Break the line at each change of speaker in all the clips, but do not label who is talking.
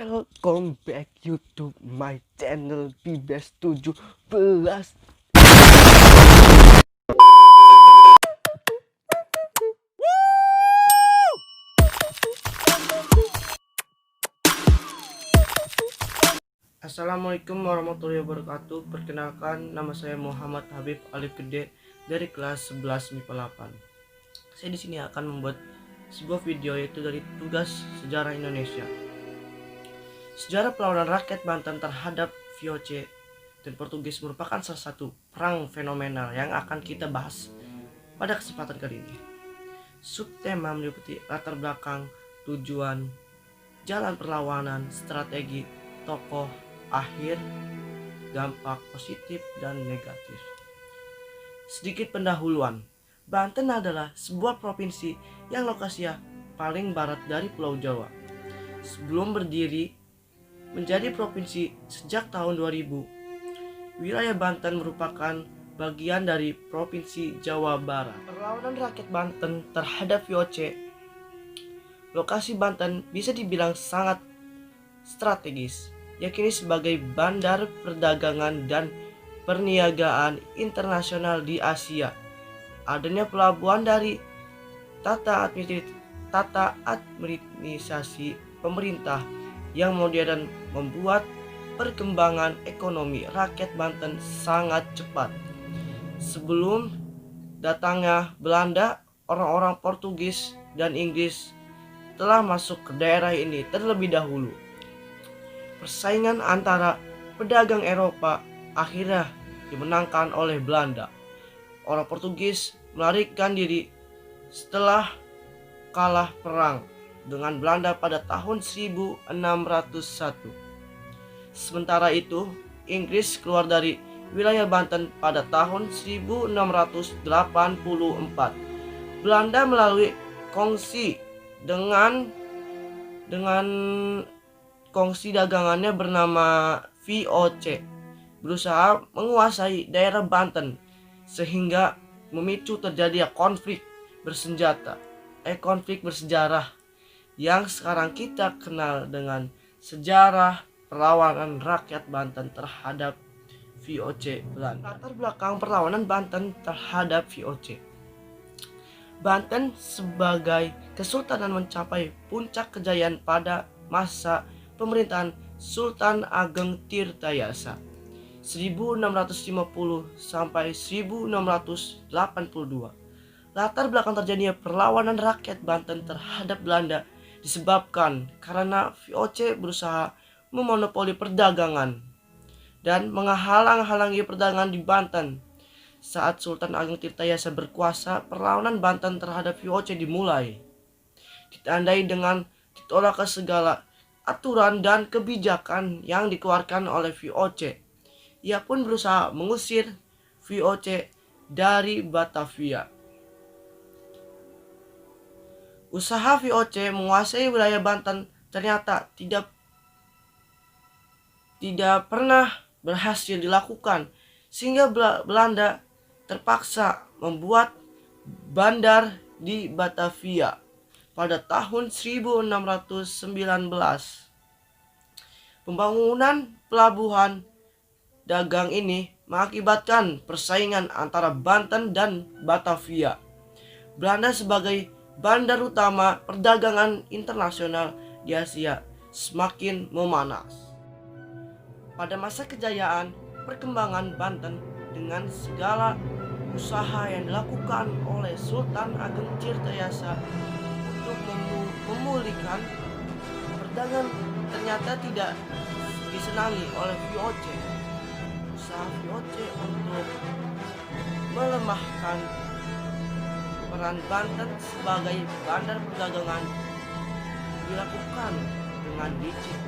Welcome back YouTube my channel Bibes 17. Assalamualaikum warahmatullahi wabarakatuh. Perkenalkan, nama saya Muhammad Habib Alif Gede dari kelas 11 MIPA 8. Saya di sini akan membuat sebuah video yaitu dari tugas sejarah Indonesia. Sejarah perlawanan rakyat Banten terhadap VOC dan Portugis merupakan salah satu perang fenomenal yang akan kita bahas pada kesempatan kali ini. Subtema meliputi latar belakang, tujuan, jalan perlawanan, strategi, tokoh, akhir, dampak positif dan negatif. Sedikit pendahuluan. Banten adalah sebuah provinsi yang lokasinya paling barat dari Pulau Jawa. Sebelum berdiri menjadi provinsi sejak tahun 2000, wilayah Banten merupakan bagian dari Provinsi Jawa Barat. Perlawanan rakyat Banten terhadap VOC, lokasi Banten bisa dibilang sangat strategis, yakni sebagai bandar perdagangan dan perniagaan internasional di Asia. Adanya pelabuhan dari tata administrasi pemerintah yang modern membuat perkembangan ekonomi rakyat Banten sangat cepat. Sebelum datangnya Belanda, orang-orang Portugis dan Inggris telah masuk ke daerah ini terlebih dahulu. Persaingan antara pedagang Eropa akhirnya dimenangkan oleh Belanda. Orang Portugis melarikan diri setelah kalah perang dengan Belanda pada tahun 1601. Sementara itu, Inggris keluar dari wilayah Banten pada tahun 1684. Belanda melalui kongsi dengan kongsi dagangannya bernama VOC berusaha menguasai daerah Banten sehingga memicu terjadinya konflik bersejarah yang sekarang kita kenal dengan sejarah perlawanan rakyat Banten terhadap VOC Belanda. Latar belakang perlawanan Banten terhadap VOC. Banten sebagai kesultanan mencapai puncak kejayaan pada masa pemerintahan Sultan Ageng Tirtayasa 1650 sampai 1682. Latar belakang terjadinya perlawanan rakyat Banten terhadap Belanda disebabkan karena VOC berusaha memonopoli perdagangan dan menghalang-halangi perdagangan di Banten. Saat Sultan Ageng Tirtayasa berkuasa, perlawanan Banten terhadap VOC dimulai, ditandai dengan ditolak segala aturan dan kebijakan yang dikeluarkan oleh VOC. Ia pun berusaha mengusir VOC dari Batavia. Usaha VOC menguasai wilayah Banten ternyata tidak pernah berhasil dilakukan, sehingga Belanda terpaksa membuat bandar di Batavia pada tahun 1619. Pembangunan pelabuhan dagang ini mengakibatkan persaingan antara Banten dan Batavia. Belanda sebagai bandar utama perdagangan internasional di Asia semakin memanas. Pada masa kejayaan perkembangan Banten dengan segala usaha yang dilakukan oleh Sultan Ageng Tirtayasa untuk memulihkan perdagangan ternyata tidak disenangi oleh VOC. Usaha VOC untuk melemahkan peran Banten sebagai bandar perdagangan dilakukan dengan licik,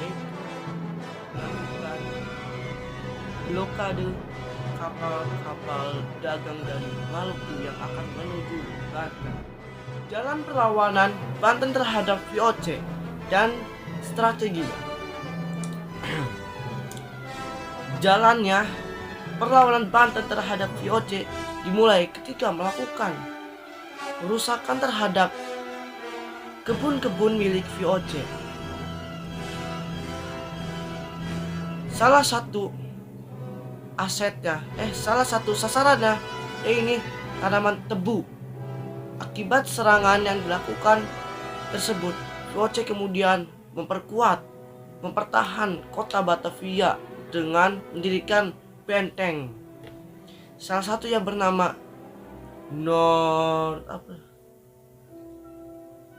yaitu melakukan blokade kapal-kapal dagang dari Maluku yang akan menuju Banten. Jalan perlawanan Banten terhadap VOC dan strateginya. Jalannya perlawanan Banten terhadap VOC dimulai ketika melakukan perusakan terhadap kebun-kebun milik VOC. salah satu sasarannya ini tanaman tebu. Akibat serangan yang dilakukan tersebut, VOC kemudian mempertahan kota Batavia dengan mendirikan benteng. Salah satu yang bernama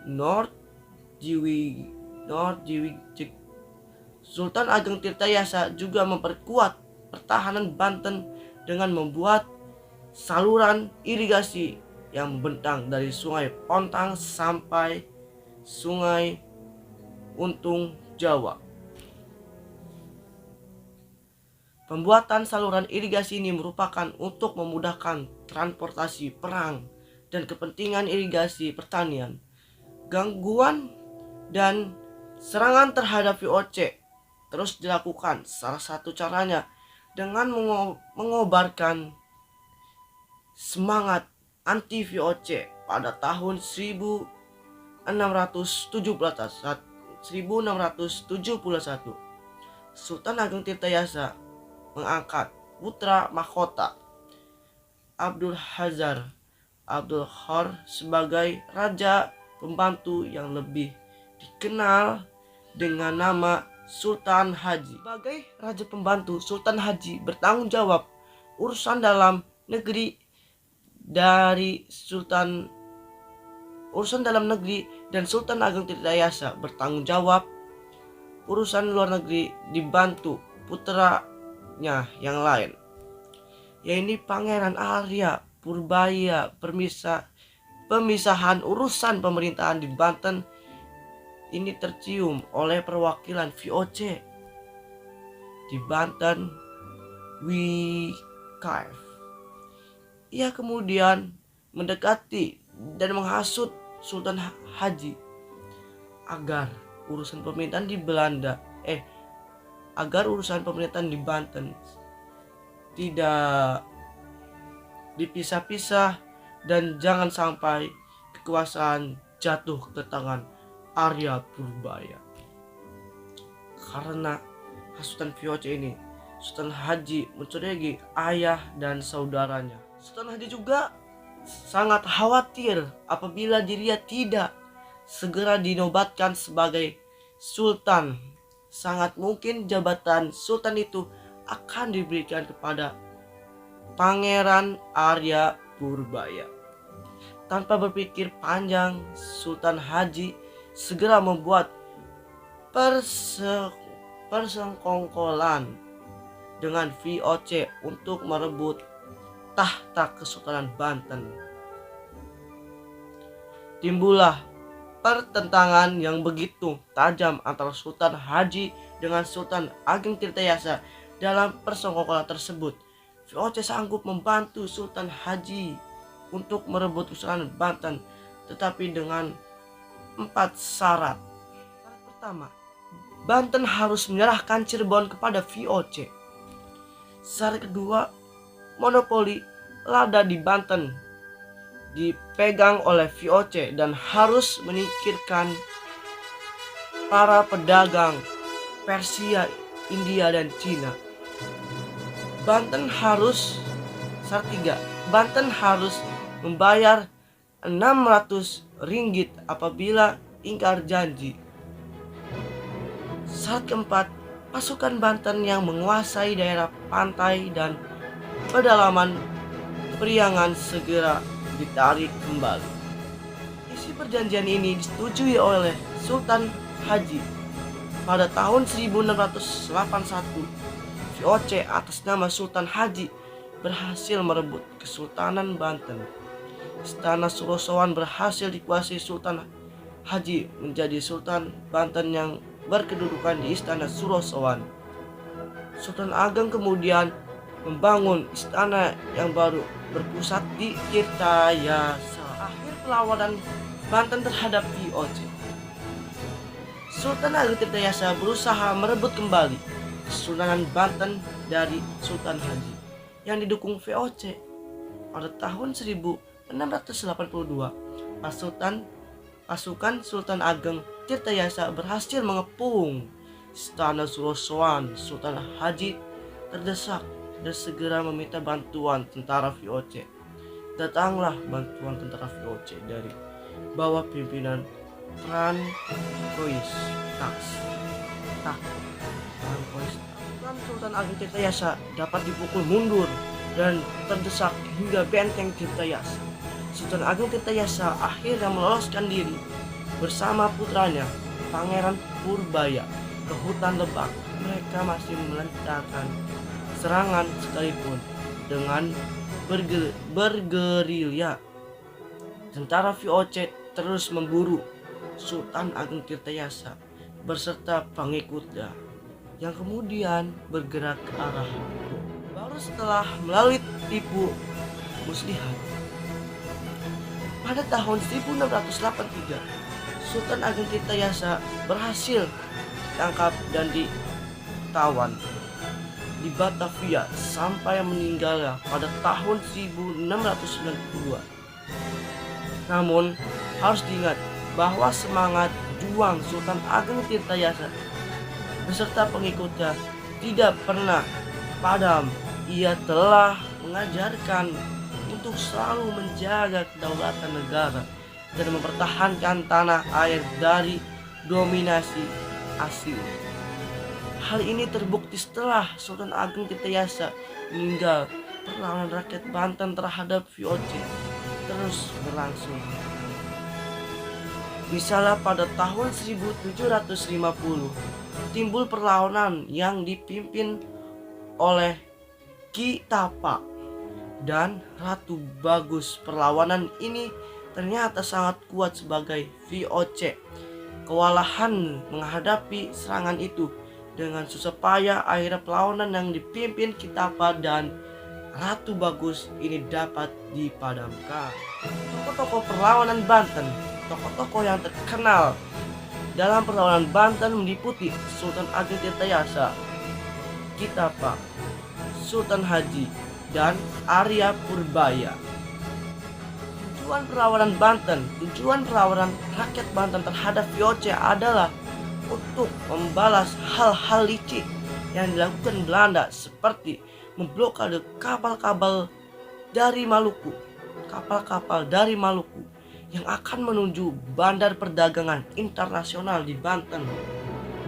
Nordjewijk. Sultan Ageng Tirtayasa juga memperkuat pertahanan Banten dengan membuat saluran irigasi yang membentang dari Sungai Pontang sampai Sungai Untung Jawa. Pembuatan saluran irigasi ini merupakan untuk memudahkan transportasi perang dan kepentingan irigasi pertanian. Gangguan dan serangan terhadap VOC terus dilakukan. Salah satu caranya dengan mengobarkan semangat anti VOC pada tahun 1671. Sultan Ageng Tirtayasa mengangkat putra mahkota Abdul Khor sebagai raja pembantu yang lebih dikenal dengan nama Sultan Haji. Sebagai raja pembantu, Sultan Haji bertanggung jawab urusan dalam negeri dan Sultan Ageng Tirtayasa bertanggung jawab urusan luar negeri, dibantu putranya yang lain, yaitu Pangeran Arya Purbaya. Pemisahan urusan pemerintahan di Banten ini tercium oleh perwakilan VOC di Banten, Wycliffe. Ia kemudian mendekati dan menghasut Sultan Haji agar urusan pemerintahan di Banten tidak dipisah-pisah dan jangan sampai kekuasaan jatuh ke tangan Arya Purbaya. Karena hasutan VOC ini, Sultan Haji mencurigai ayah dan saudaranya. Sultan Haji juga sangat khawatir apabila dirinya tidak segera dinobatkan sebagai sultan. Sangat mungkin jabatan sultan itu akan diberikan kepada Pangeran Arya Purbaya. Tanpa berpikir panjang, Sultan Haji segera membuat persengkongkolan dengan VOC untuk merebut tahta Kesultanan Banten. Timbullah pertentangan yang begitu tajam antara Sultan Haji dengan Sultan Ageng Tirtayasa. Dalam persengkongkolan tersebut, VOC sanggup membantu Sultan Haji untuk merebut Kesultanan Banten, tetapi dengan 4 syarat. Syarat pertama, Banten harus menyerahkan Cirebon kepada VOC. Syarat kedua, monopoli lada di Banten dipegang oleh VOC dan harus menyingkirkan para pedagang Persia, India, dan Cina. Syarat 3, Banten harus membayar 600 ringgit apabila ingkar janji. Syarat keempat, pasukan Banten yang menguasai daerah pantai dan pedalaman Priangan segera ditarik kembali. Isi perjanjian ini disetujui oleh Sultan Haji. Pada tahun 1681, VOC atas nama Sultan Haji berhasil merebut Kesultanan Banten. Istana Surosowan berhasil dikuasai Sultan Haji menjadi Sultan Banten yang berkedudukan di Istana Surosowan. Sultan Ageng kemudian membangun istana yang baru berpusat di Tirtayasa. Akhir perlawanan Banten terhadap VOC. Sultan Ageng Tirtayasa berusaha merebut kembali Kesultanan Banten dari Sultan Haji yang didukung VOC. Pada tahun 1682, pasukan Sultan Ageng Tirtayasa berhasil mengepung istana Surosoan, Sultan Haji terdesak dan segera meminta bantuan tentara VOC. Datanglah bantuan tentara VOC dari bawah pimpinan Francois Tax. Sultan Agung Tirtayasa dapat dipukul mundur dan terdesak hingga benteng Tirtayasa. Sultan Agung Tirtayasa akhirnya meloloskan diri bersama putranya Pangeran Purbaya ke hutan Lebak. Mereka masih melancarkan serangan sekalipun dengan bergerilya. Tentara VOC terus memburu Sultan Agung Tirtayasa beserta pengikutnya yang kemudian bergerak ke arah baru setelah melalui tipu muslihat. Pada tahun 1683, Sultan Agung Tirtayasa berhasil ditangkap dan ditawan di Batavia sampai meninggalnya pada tahun 1692. Namun harus diingat bahwa semangat juang Sultan Agung Tirtayasa beserta pengikutnya tidak pernah padam. Ia telah mengajarkan untuk selalu menjaga kedaulatan negara dan mempertahankan tanah air dari dominasi asing. Hal ini terbukti setelah Sultan Agung Tirtayasa meninggal. Perlawanan rakyat Banten terhadap VOC terus berlangsung. Misalnya pada tahun 1750 timbul perlawanan yang dipimpin oleh Ki Tapa dan Ratu Bagus. Perlawanan ini ternyata sangat kuat sebagai VOC kewalahan menghadapi serangan itu. Dengan susah payah akhirnya perlawanan yang dipimpin Ki Tapa dan Ratu Bagus ini dapat dipadamkan. Tokoh-tokoh perlawanan Banten, tokoh-tokoh yang terkenal dalam perlawanan Banten meliputi Sultan Agung Tirtayasa, Ki Tapa, Sultan Haji, dan Arya Purbaya. Tujuan perlawanan rakyat Banten terhadap VOC adalah untuk membalas hal-hal licik yang dilakukan Belanda seperti memblokade kapal-kapal dari Maluku yang akan menuju bandar perdagangan internasional di Banten.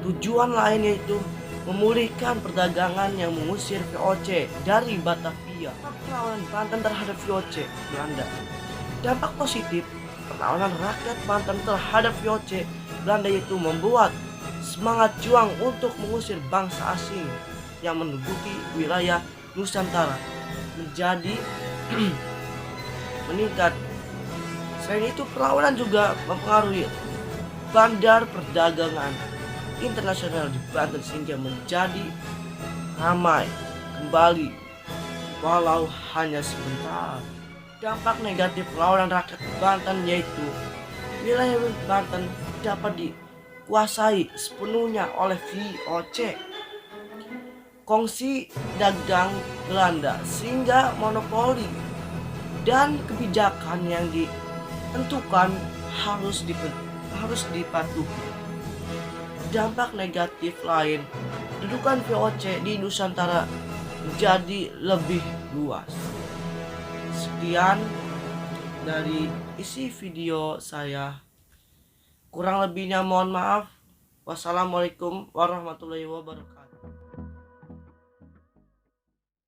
Tujuan lain yaitu memulihkan perdagangan yang mengusir VOC dari Batavia. Perlawanan Banten terhadap VOC Belanda. Dampak positif perlawanan rakyat Banten terhadap VOC Belanda yaitu membuat semangat juang untuk mengusir bangsa asing yang menduduki wilayah Nusantara menjadi meningkat. Selain itu, perlawanan juga mempengaruhi bandar perdagangan internasional di Banten sehingga menjadi ramai kembali walau hanya sebentar. Dampak negatif perlawanan rakyat Banten yaitu wilayah Banten dapat dikuasai sepenuhnya oleh VOC, kongsi dagang Belanda, sehingga monopoli dan kebijakan yang ditentukan harus dipatuhi. Dampak negatif lain, kedudukan VOC di Nusantara menjadi lebih luas. Sekian dari isi video saya. Kurang lebihnya mohon maaf. Wassalamualaikum warahmatullahi wabarakatuh.